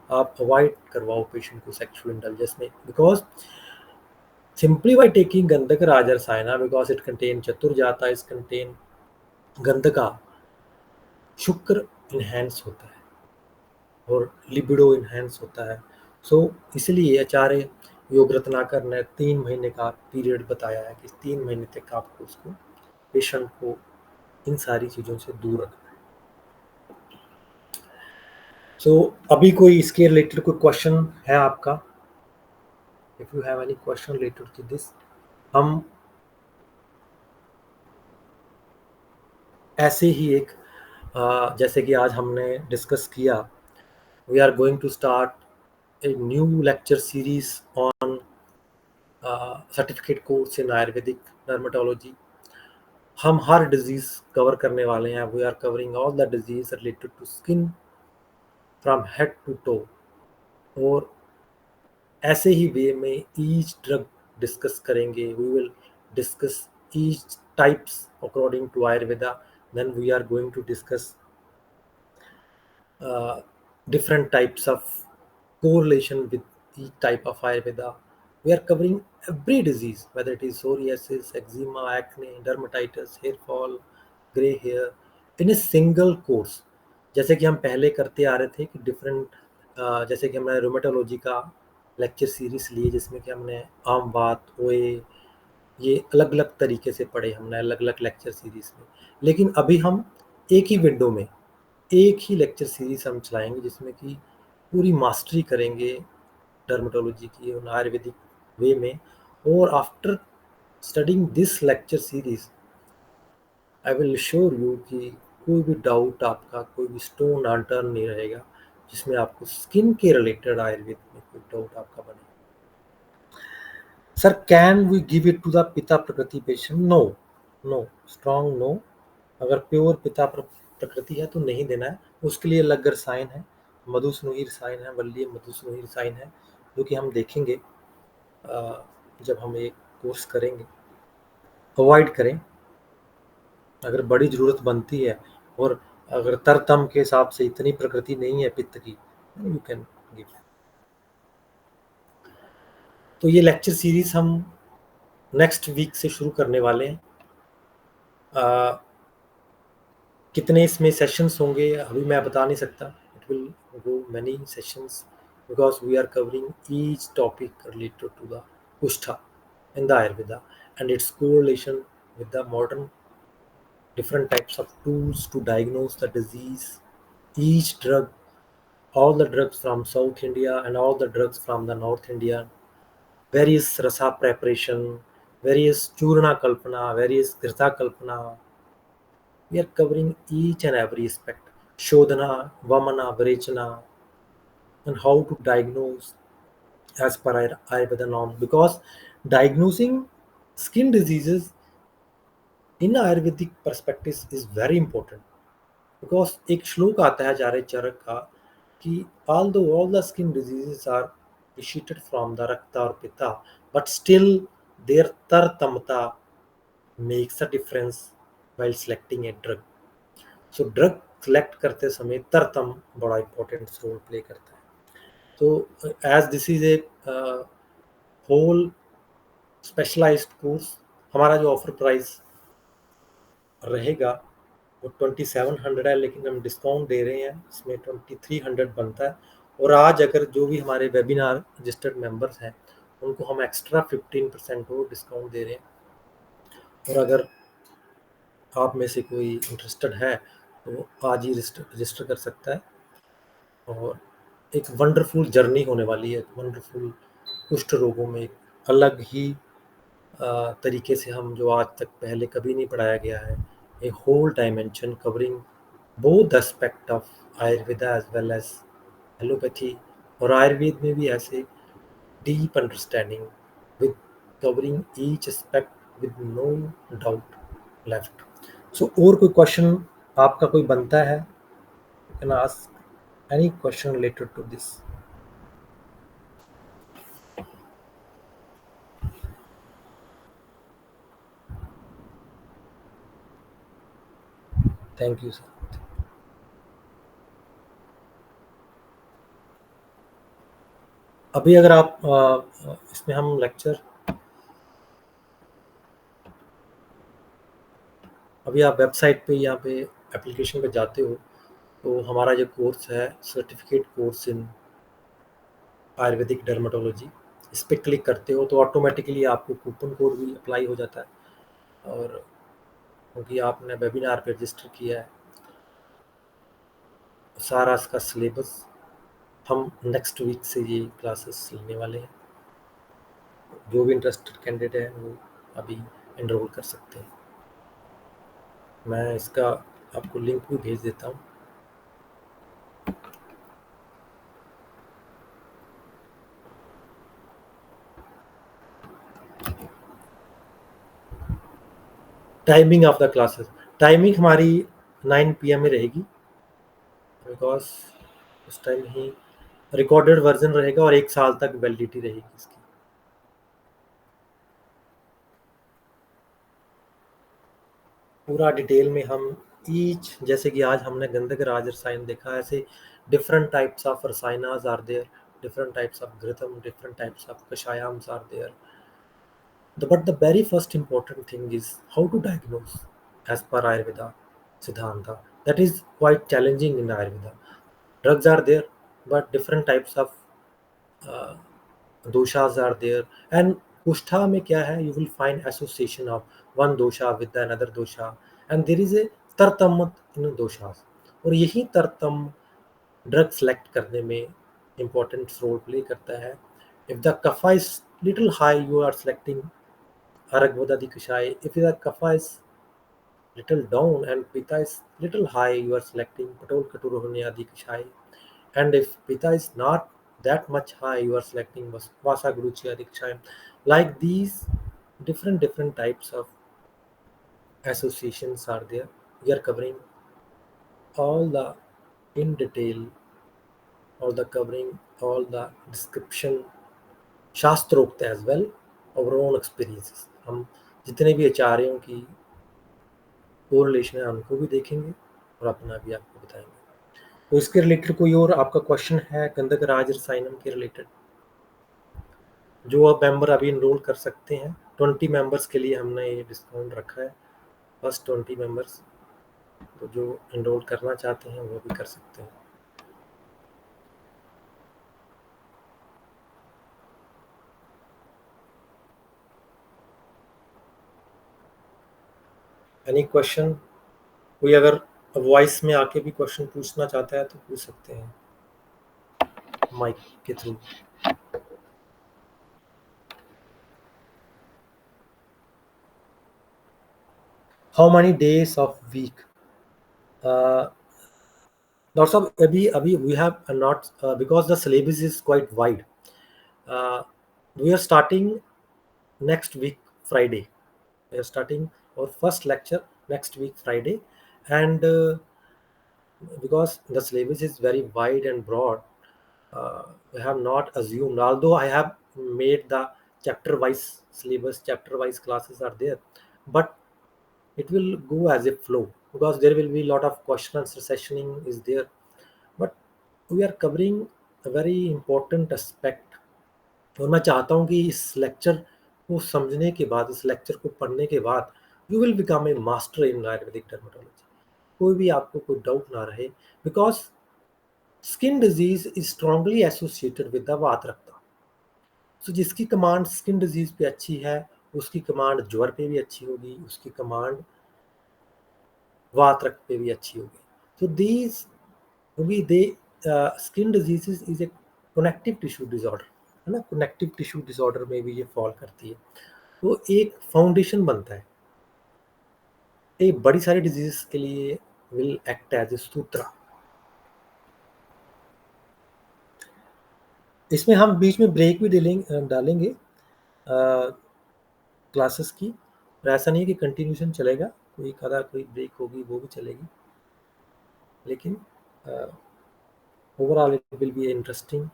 आप अवॉइड करवाओ पेशेंट को सेक्सुअल इंडल्जेंस में, because simply by taking Gandhaka Rajarasayana, because it contains Chaturjata, is contain गंधका, शुक्र इन्हेंस होता है और लिबिडो इन्हेंस होता है. सो इसलिए आचार्य योग रत्नाकर ने 3 महीने का पीरियड बताया है कि 3 महीने तक आपको उसको पेशेंट को इन सारी चीज़ों से दूर रखना है. सो अभी कोई इसके रिलेटेड कोई क्वेश्चन है आपका? If you have any question related to this, हम ऐसे ही एक जैसे कि आज हमने डिस्कस किया, we are going to start a new lecture series on certificate course in Ayurvedic dermatology. हम हर डिजीज कवर करने वाले हैं. We are covering all the disease related to skin from head to toe, और ऐसे ही वे में ईच ड्रग डिस्कस करेंगे. We will discuss each types according to Ayurveda. Then we are going to discuss different types of correlation with each type of Ayurveda. We are covering every disease, whether it is psoriasis, eczema, acne, dermatitis, hair fall, gray hair, in a single course. जैसे कि हम पहले करते आ रहे थे कि different, जैसे कि हमने रोमेटोलॉजी का लेक्चर सीरीज लिए जिसमें कि हमने आम बात, ओए, ये अलग अलग तरीके से पढ़े हमने अलग अलग लेक्चर सीरीज में. लेकिन अभी हम एक ही विंडो में एक ही लेक्चर सीरीज हम चलाएंगे जिसमें कि पूरी मास्टरी करेंगे डर्मेटोलॉजी की और आयुर्वेदिक वे में. और after studying this lecture series I will sure you कि कोई भी डाउट आपका, कोई भी स्टोन अनटर्न नहीं रहेगा जिसमें आपको स्किन के रिलेटेड आयुर्वेद में कोई डाउट आपका बने. Sir, can we give it to the pitta prakriti patient? No, no, strong no. अगर प्योर पिता प्रकृति है तो नहीं देना है. उसके लिए अलग रसायन है, मधुस्नुही रसायन है, वल्लीय मधुस्नुही रसायन है, जो कि हम देखेंगे जब हम एक कोर्स करेंगे. अवॉइड करें. अगर बड़ी ज़रूरत बनती है और अगर तरतम के हिसाब से इतनी प्रकृति नहीं है पित्त की, यू कैन गिव. तो ये लेक्चर सीरीज हम नेक्स्ट वीक से शुरू करने वाले हैं. कितने इसमें सेशंस होंगे अभी मैं बता नहीं सकता. It will go many sessions because we are covering each topic related to the kushtha in the Ayurveda and its correlation with the modern different types of tools to diagnose the disease. Each drug, all the drugs from South India and all the drugs from the North India, various rasa preparation, various churna kalpana, various grita kalpana. We are covering each and every aspect. Shodhana, Vamana, Virechana, and how to diagnose as per Ayurveda norm. Because diagnosing skin diseases in Ayurvedic perspective is very important. Because एक श्लोक आता है आचार्य चरक का कि although all the skin diseases are initiated from the rakta or pitta, but still their tartamata makes a difference while selecting a drug. So drug select करते समय तरतम बड़ा important role play करता है. So as this is a whole specialized course, हमारा जो offer price रहेगा वो 2700 है, लेकिन हम डिस्काउंट दे रहे हैं, इसमें 2300 बनता है. और आज अगर जो भी हमारे वेबिनार रजिस्टर्ड मेंबर्स हैं उनको हम एक्स्ट्रा 15% वो डिस्काउंट दे रहे हैं. और अगर आप में से कोई इंटरेस्टेड है तो आज ही रजिस्टर कर सकता है. और एक वंडरफुल जर्नी होने वाली है, वंडरफुल कुष्ठ रोगों में एक अलग ही तरीके से हम जो आज तक पहले कभी नहीं पढ़ाया गया है, a whole dimension covering both aspect of Ayurveda as well as allopathy. और आयुर्वेद में भी ऐसे deep understanding with covering each aspect with no doubt left. So और कोई क्वेश्चन आपका कोई बनता है, you can ask any question related to this. Thank you sir. अभी अगर आप इसमें हम लेक्चर अभी आप वेबसाइट पे यहाँ पे एप्लीकेशन पे जाते हो तो हमारा जो कोर्स है certificate course in Ayurvedic dermatology, इस पर क्लिक करते हो तो ऑटोमेटिकली आपको कूपन कोड भी अप्लाई हो जाता है. और क्योंकि आपने वेबिनार पे रजिस्टर किया है, सारा इसका सिलेबस हम नेक्स्ट वीक से ये क्लासेस लेने वाले हैं. जो भी इंटरेस्टेड कैंडिडेट है वो अभी एनरोल कर सकते हैं. मैं इसका आपको लिंक भी भेज देता हूँ. Timing of the classes, timing हमारी 9 PM में रहेगी बिकॉज उस टाइम ही रिकॉर्डेड वर्जन रहेगा और 1 साल तक वैलिडिटी रहेगी इसकी. पूरा डिटेल में हम ईच, जैसे कि आज हमने गंधक राज रसायन देखा, ऐसे different types of rasayanas are there, different types of ghritam, different types of kashayams are there. But the very first important thing is how to diagnose as per Ayurveda Siddhanta. That is quite challenging in Ayurveda. Drugs are there, but different types of uh, doshas are there. And Kushtha में क्या है, you will find association of one dosha with another dosha, and there is a tartammat in doshas. और यही तरतम drug select करने में important role play करता है. If the kapha is little high, you are selecting Aragvadadi Kashai. If the kapha is little down and pitta is little high, you are selecting Patol Katurohanyadi Kashai. And if pitta is not that much high, you are selecting Vasa Guruchiyadi Kashai. Like these different types of associations are there. We are covering all the in detail, all the covering all the description शास्त्रोक्त as well और own experiences. हम जितने भी आचार्यों की correlation है उनको भी देखेंगे और अपना भी आपको बताएंगे. तो इसके रिलेटेड कोई और आपका क्वेश्चन है गंधक राज रसायनम के रिलेटेड, जो आप मेंबर अभी इनरोल कर सकते हैं. 20 मेंबर्स के लिए हमने ये डिस्काउंट रखा है. फर्स्ट 20 मेंबर्स, तो जो एनरोल करना चाहते हैं वो भी कर सकते हैं। Any question? कोई अगर वॉइस में आके भी क्वेश्चन पूछना चाहता है तो पूछ सकते हैं माइक के थ्रू। How many days of week? Doctor साहब, अभी अभी we have not, because the syllabus is quite wide, we are starting next week Friday. We are starting our first lecture next week Friday, and because the syllabus is very wide and broad, I have not assumed, although I have made the chapter wise syllabus, chapter wise classes are there, but it will go as a flow because there will be a lot of question answer sessioning is there. But we are covering a very important aspect, और मैं चाहता हूँ कि इस lecture को समझने के बाद, इस लेक्चर को पढ़ने के बाद, you will become A master in Ayurvedic dermatology. कोई भी आपको कोई डाउट ना रहे, because skin disease is strongly associated with the वात रक्ता। सो जिसकी कमांड स्किन डिजीज पे अच्छी है, उसकी कमांड ज्वर पे भी अच्छी होगी, उसकी कमांड वात रक्त पे भी अच्छी होगी। तो दीज, क्योंकि they skin diseases is a connective tissue disorder, है ना, कनेक्टिव टिश्यू डिसऑर्डर में भी ये फॉल करती है। तो एक फाउंडेशन बनता है, ये बड़ी सारी डिजीज के लिए विल एक्ट एज ए सूत्रा। इसमें हम बीच में ब्रेक भी डालेंगे क्लासेस की, और ऐसा नहीं कि कंटिन्यूशन चलेगा, कोई कदा कोई ब्रेक होगी वो भी चलेगी, लेकिन overall it will be interesting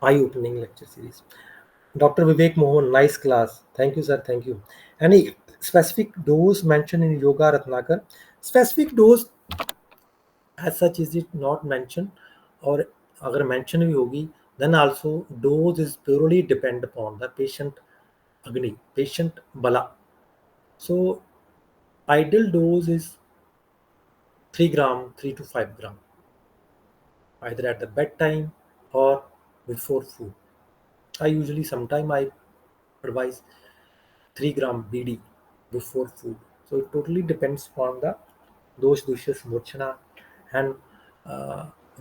I opening lecture series. Dr. Vivek Mohan, nice class. Thank you, sir. Thank you. Any specific dose mentioned in Yoga Ratnakar? Specific dose as such is it not mentioned, और अगर mention भी होगी, then also dose is purely depend upon the patient agni, patient bala. So ideal dose is 3 gram, 3 to 5 gram, either at the bedtime or before food. I usually sometime I advise 3 gram BD before food. So it totally depends on the दोष दूषित मूर्छना and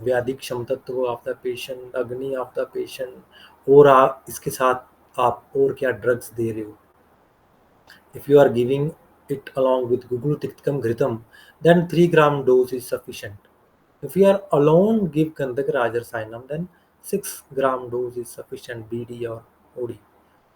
व्याधिक क्षमतत्व of the patient, अग्नि of the patient, और आप इसके साथ आप और क्या ड्रग्स दे रहे हो। If you are giving it along with Guglu Tiktam Ghritam, then 3 gram dose is sufficient. If you are alone give Gandhak Rajarsayanam, then 6 gram dose is sufficient, BD or OD.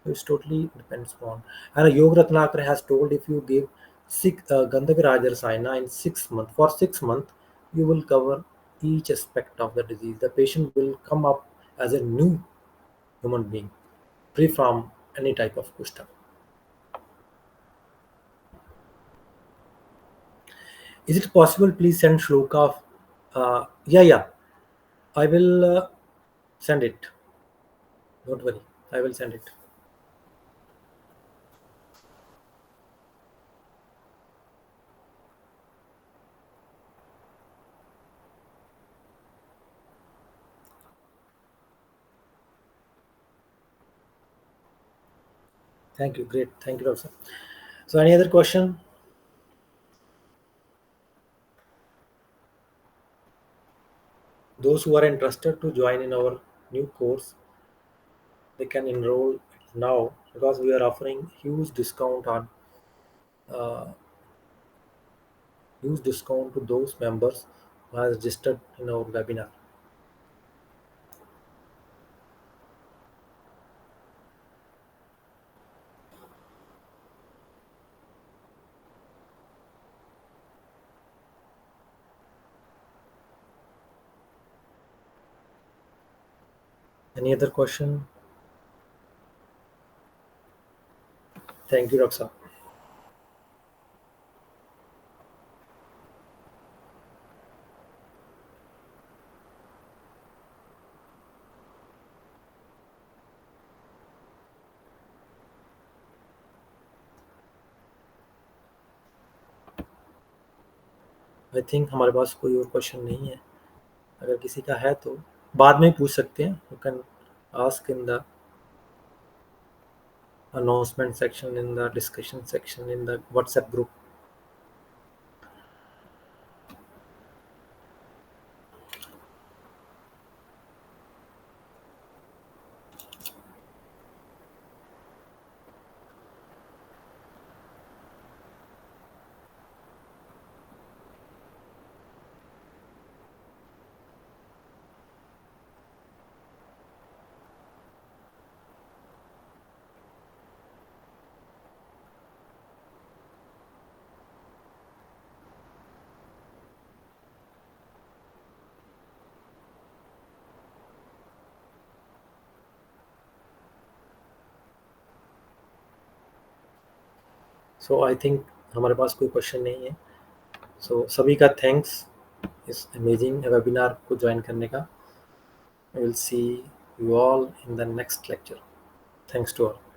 So it totally depends upon. And Yog Ratnakar has told if you give Gandhak Rajarsayana in 6 months, for 6 months, you will cover each aspect of the disease. The patient will come up as a new human being, free from any type of kushta. Is it possible? Please send shloka of. Yeah, yeah. I will send it. Don't worry. I will send it. Thank you. Great. Thank you, Doctor. So, any other question? Those who are interested to join in our new course, they can enroll now because we are offering uh, huge discount to those members who have registered in our webinar. Any other question? Thank you, Raksa. I think हमारे पास कोई और question नहीं है। अगर किसी का है तो बाद में पूछ सकते हैं। You can ask in the announcement section, in the discussion section, in the WhatsApp group. So I think हमारे पास कोई क्वेश्चन नहीं है। सो सभी का थैंक्स इस अमेजिंग वेबिनार को ज्वाइन करने का। I will see you all in the next lecture. Thanks to all.